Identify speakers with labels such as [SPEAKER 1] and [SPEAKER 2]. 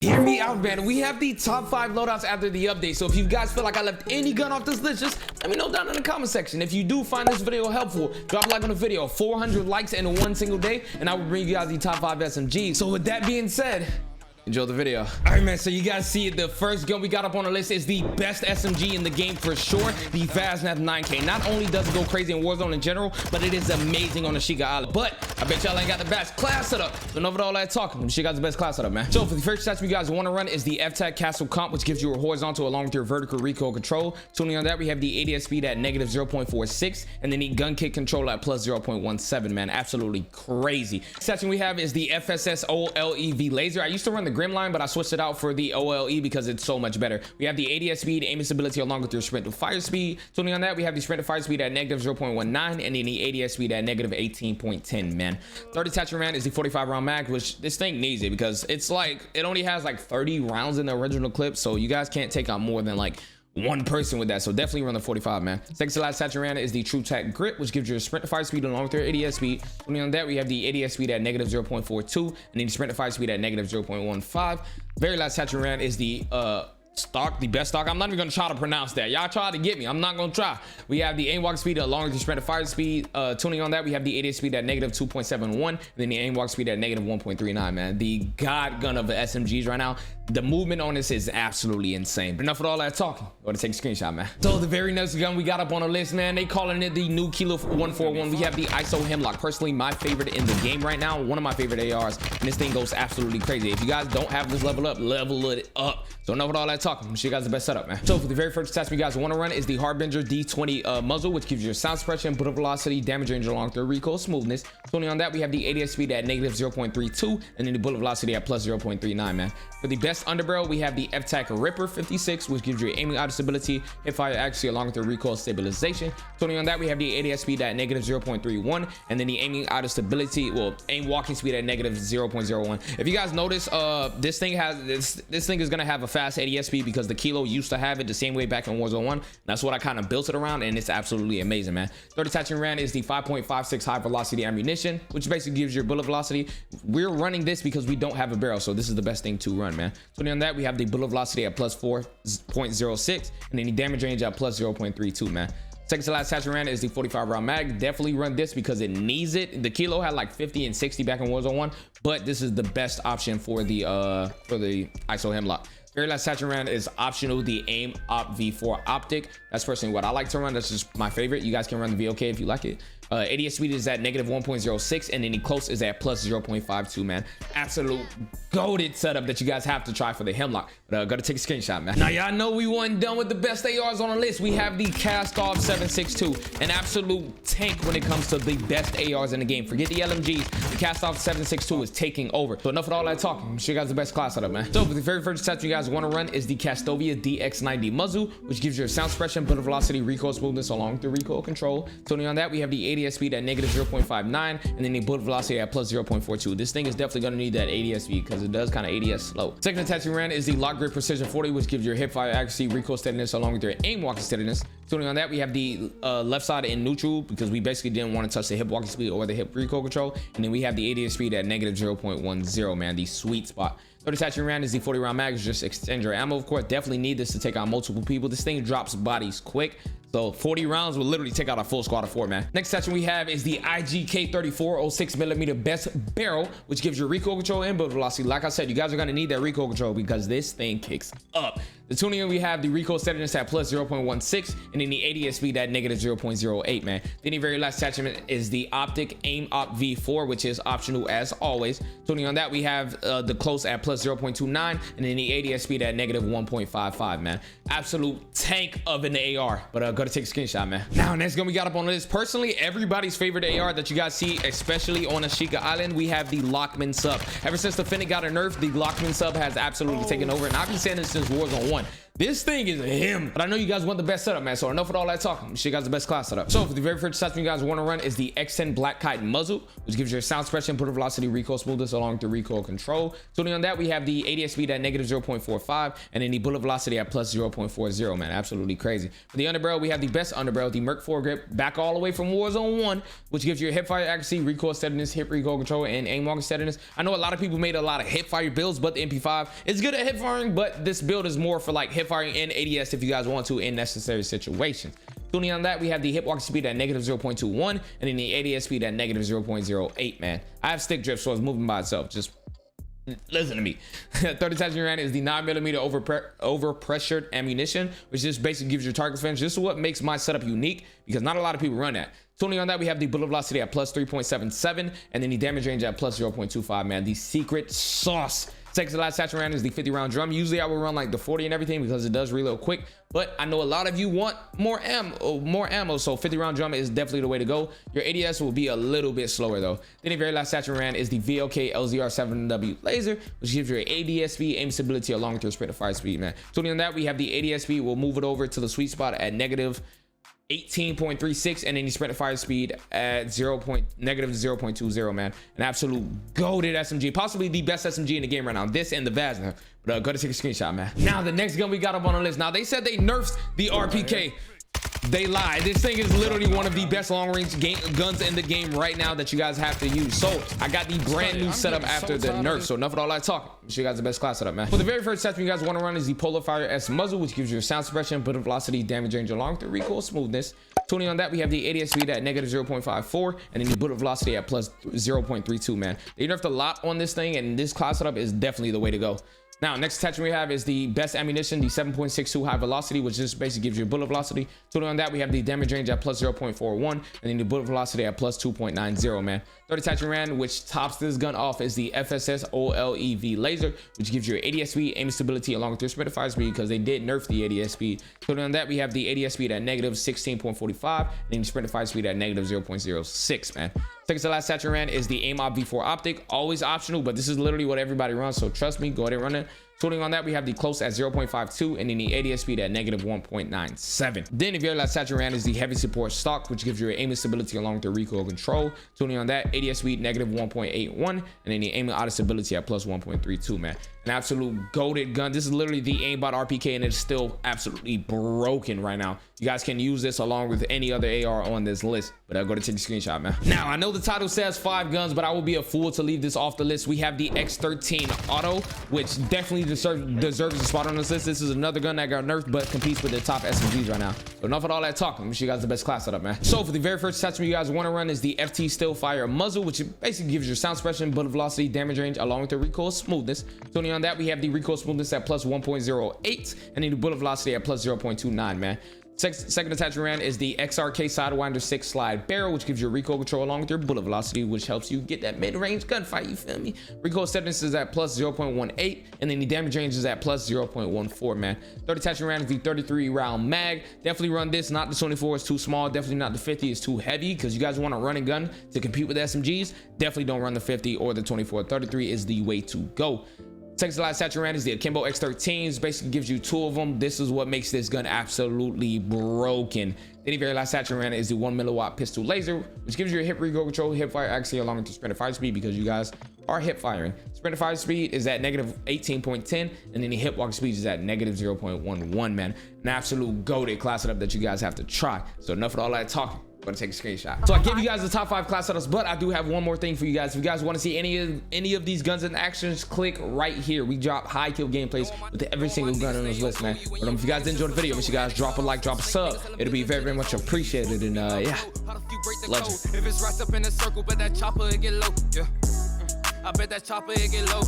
[SPEAKER 1] Hear me out, man. We have the top 5 loadouts after the update. So if you guys feel like I left any gun off this list, just let me know down in the comment section. If you do find this video helpful, drop a like on the video. 400 likes in one single day, and I will bring you guys the top 5 SMGs. So with that being said, enjoy the video. All right, man, so you guys see it. The first gun we got up on the list is the best SMG in the game for sure, the Vaznev 9K. Not only does it go crazy in Warzone in general, but it is amazing on Ashika Island. But I bet y'all ain't got the best class setup. So enough with all that talking. She got the best class setup, man. So for the first stats you guys want to run is the FTAC Castle Comp, which gives you a horizontal along with your vertical recoil control. Tuning on that, we have the ADS speed at negative 0.46, and then the gun kick control at plus 0.17, man. Absolutely crazy. Section we have is the FSS OLE-V laser. I used to run the Grim line, but I switched it out for the OLE because it's so much better. We have the ADS speed, aiming stability along with your sprint to fire speed. Tuning on that, we have the sprint to fire speed at negative 0.19, and then the ADS speed at negative 18.10, man. Third attachment round is the 45 round mag, which this thing needs it because it's like it only has like 30 rounds in the original clip, so you guys can't take out more than like one person with that. So definitely run the 45, man. Second to last attachment round is the TRUE-TAC grip, which gives you a sprint to fire speed along with your ADS speed. Tuning on that, we have the ADS speed at negative 0.42, and then the sprint to fire speed at negative 0.15. Very last attachment round is the stock, the best stock. I'm not even gonna try to pronounce that. Y'all try to get me. I'm not gonna try. We have the aim walk speed along with the sprint to fire speed. Tuning on that, we have the ADS speed at negative 2.71, and then the aim walk speed at negative 1.39, man. The god gun of the SMGs right now. The movement on this is absolutely insane. But enough with all that talking. Go to take a screenshot, man. So the very next gun we got up on the list, man, they calling it the new Kilo 141. We have the ISO Hemlock. Personally, my favorite in the game right now. One of my favorite ARs, and this thing goes absolutely crazy. If you guys don't have this level up, level it up. So enough with all that talking. I'm sure you guys the best setup, man. So for the very first test you guys want to run is the Harbinger D20 muzzle, which gives you sound suppression, bullet velocity, damage range along with the recoil smoothness. Tuning on that, we have the ADS speed at negative 0.32, and then the bullet velocity at plus 0.39, man. For the best underbarrel, we have the FTAC Ripper 56, which gives you aiming auto stability, hip fire accuracy along with the recoil stabilization. Tuning on that, we have the ADS speed at negative 0.31, and then the aiming auto stability, well, aim walking speed at negative 0.01. If you guys notice, this thing is gonna have a fast ADS speed because the Kilo used to have it the same way back in Warzone 1. That's what I kind of built it around, and it's absolutely amazing, man. Third attachment round is the 5.56 high velocity ammunition, which basically gives your bullet velocity. We're running this because we don't have a barrel, so this is the best thing to run, man. Tuning on that, we have the bullet velocity at plus 4.06, and then the damage range at plus 0.32, man. Second to last attachment round is the 45 round mag. Definitely run this because it needs it. The Kilo had like 50 and 60 back in Warzone 1, but this is the best option for the ISO Hemlock. Very last attachment round is optional, the AIM Op V4 optic. That's personally what I like to run. That's just my favorite. You guys can run the VOK if you like it. ADS speed is at negative 1.06, and then the close is at plus 0.52, man. Absolute goated setup that you guys have to try for the Hemlock. But gotta take a screenshot, man. Now y'all know we weren't done with the best ARs on the list. We have the Cast Off 7.62, an absolute tank when it comes to the best ARs in the game. Forget the LMGs. The Cast Off 7.62 is taking over. So enough with all that talking. I'm sure you guys the best class setup, man. So for the very first set you guys want to run is the Castovia DX90 muzzle, which gives you a sound suppression, bullet velocity, recoil smoothness along with the recoil control. Tuning on that, we have the ADS speed at negative 0.59, and then the bullet velocity at plus 0.42. This thing is definitely going to need that ADS speed because it does kind of ADS slow. Second attachment round is the LOCKGRIP Precision 40, which gives your hip fire accuracy, recoil steadiness along with your aim walking steadiness. Tuning on that, we have the left side in neutral because we basically didn't want to touch the hip walking speed or the hip recoil control, and then we have the ADS speed at negative 0.10, man, the sweet spot. Third attachment round is the 40 round mag, just extend your ammo. Of course, definitely need this to take out multiple people. This thing drops bodies quick, so 40 rounds will literally take out a full squad of 4, man. Next attachment we have is the IGK34 06mm best barrel, which gives you recoil control and bullet velocity. Like I said, you guys are going to need that recoil control because this thing kicks up. The tuning, we have the recoil steadiness at plus 0.16, and then the ADS speed at negative 0.08, man. Then the very last attachment is the optic AIM Op V4, which is optional as always. Tuning on that, we have the close at plus 0.29, and then the ADS speed at negative 1.55, man. Absolute tank of an AR, but go to take a screenshot, man. Now next gun we got up on the list, personally everybody's favorite AR that you guys see, especially on Ashika Island, we have the Lockman sub. Ever since the Finnick got a nerf, the Lockman sub has absolutely taken over, and I've been saying this since Warzone 1. This thing is him. But I know you guys want the best setup, man. So enough with all that talking. Show you guys the best class setup. So for the very first attachment you guys want to run is the XTEN Black Kite muzzle, which gives you a sound suppression, input velocity, recoil smoothness along with the recoil control. Tuning on that, we have the ADS speed at negative 0.45 and then the bullet velocity at plus 0.40, man. Absolutely crazy. For the underbarrel, we have the best underbarrel, the MERC FOREGRIP, back all the way from Warzone 1, which gives you a hip fire accuracy, recoil steadiness, hip recoil control, and aim walking steadiness. I know a lot of people made a lot of hip fire builds, but the MP5 is good at hip firing, but this build is more for like hip firing and ADS if you guys want to in necessary situations. Tuning on that, we have the hip walking speed at negative 0.21 and then the ADS speed at negative 0.08, man. I have stick drift, so it's moving by itself. Just listen to me. Third attachment ran is the 9mm overpressured ammunition, which just basically gives your target fence. This is what makes my setup unique because not a lot of people run that. Tuning on that, we have the bullet velocity at plus 3.77 and then the damage range at plus 0.25, man. The secret sauce. Second to last attachment round is the 50 round drum. Usually I will run like the 40 and everything because it does reload quick, but I know a lot of you want more ammo, so 50 round drum is definitely the way to go. Your ADS will be a little bit slower though. Then the very last attachment round is the VLK LZR7W laser, which gives you an ADS speed, aim stability along with your sprint of fire speed, man. Tuning on that, we have the ADS speed. We'll move it over to the sweet spot at negative 18.36 and then you sprint fire speed at negative 0.20, man. An absolute goated SMG, possibly the best SMG in the game right now, this and the Vazna. But go to take a screenshot, man. Now the next gun we got up on the list. Now they said they nerfed the RPK. They lied. This thing is literally one of the best long range guns in the game right now that you guys have to use. So I got the brand new setup after the nerf. So enough of all that talk. Show you guys the best class setup, man. For the very first attachment you guys want to run is the POLARFIRE-S muzzle, which gives you a sound suppression, bullet velocity, damage range along with the recoil smoothness. Tuning on that, we have the ADS speed at negative 0.54 and then the bullet velocity at plus 0.32, man. They nerfed a lot on this thing and this class setup is definitely the way to go. Now, next attachment we have is the best ammunition, the 7.62 high velocity, which just basically gives you bullet velocity. Tuning on that, we have the damage range at plus 0.41 and then the bullet velocity at plus 2.90, man. Third attachment ran, which tops this gun off, is the FSS OLE-V laser, which gives you ADS speed, aim stability along with your sprint of fire speed because they did nerf the ADS speed. Tuning on that, we have the ADS speed at negative 16.45 and then the sprint of fire speed at negative 0.06, man. Second to last attachment ran is the AIM-OP V4 optic, always optional, but this is literally what everybody runs, so trust me, go ahead and run it. Tuning on that, we have the close at 0.52 and then the ADS speed at negative 1.97. Then the very last attachment ran is the heavy support stock, which gives you aim and stability along with the recoil control. Tuning on that, ADS speed negative 1.81 and then the aim and auto stability at plus 1.32, man. An absolute goated gun. This is literally the aimbot RPK and it's still absolutely broken right now. You guys can use this along with any other AR on this list, but I'll go to take a screenshot, man. Now I know the title says 5 guns, but I will be a fool to leave this off the list. We have the X13 Auto, which definitely deserves a spot on this list. This is another gun that got nerfed but competes with the top SMGs right now. But enough of all that talk. Let me show you guys the best class setup, man. So for the very first attachment you guys want to run is the FT Stillfire muzzle, which basically gives you sound suppression, bullet velocity, damage range along with the recoil smoothness. Tuning on that, we have the recoil smoothness at plus 1.08 and then the bullet velocity at plus 0.29, man. Second attachment ran is the XRK Sidewinder 6 slide barrel, which gives you recoil control along with your bullet velocity, which helps you get that mid-range gunfight, you feel me? Recoil steadiness is at plus 0.18 and then the damage range is at plus 0.14, man. Third attachment ran is the 33 round mag. Definitely run this, not the 24, it's too small. Definitely not the 50, it's too heavy because you guys want a running gun to compete with SMGs. Definitely don't run the 50 or the 24. 33 is the way to go. Second to last attachment ran is the AKIMBO X13s. Basically gives you 2 of them. This is what makes this gun absolutely broken. Then the very last attachment ran is the 1 milliwatt pistol laser, which gives you a hip recoil control, hip fire accuracy along with the sprint of fire speed because you guys are hip firing. Sprint of fire speed is at negative 18.10 and then the hip walk speed is at negative 0.11, man. An absolute goated class setup that you guys have to try. So enough of all that talking. Gonna take a screenshot. So I gave you guys the top 5 class setups, but I do have one more thing for you guys. If you guys want to see any of these guns in actions, click right here. We drop high kill gameplays with every single gun on this list, man. But if you guys did enjoy the video, make sure you guys drop a like, drop a sub. It'll be very, very much appreciated. And yeah, legend.
[SPEAKER 2] If it's right up in a circle, but that chopper it get low. Yeah, I bet that chopper it get low.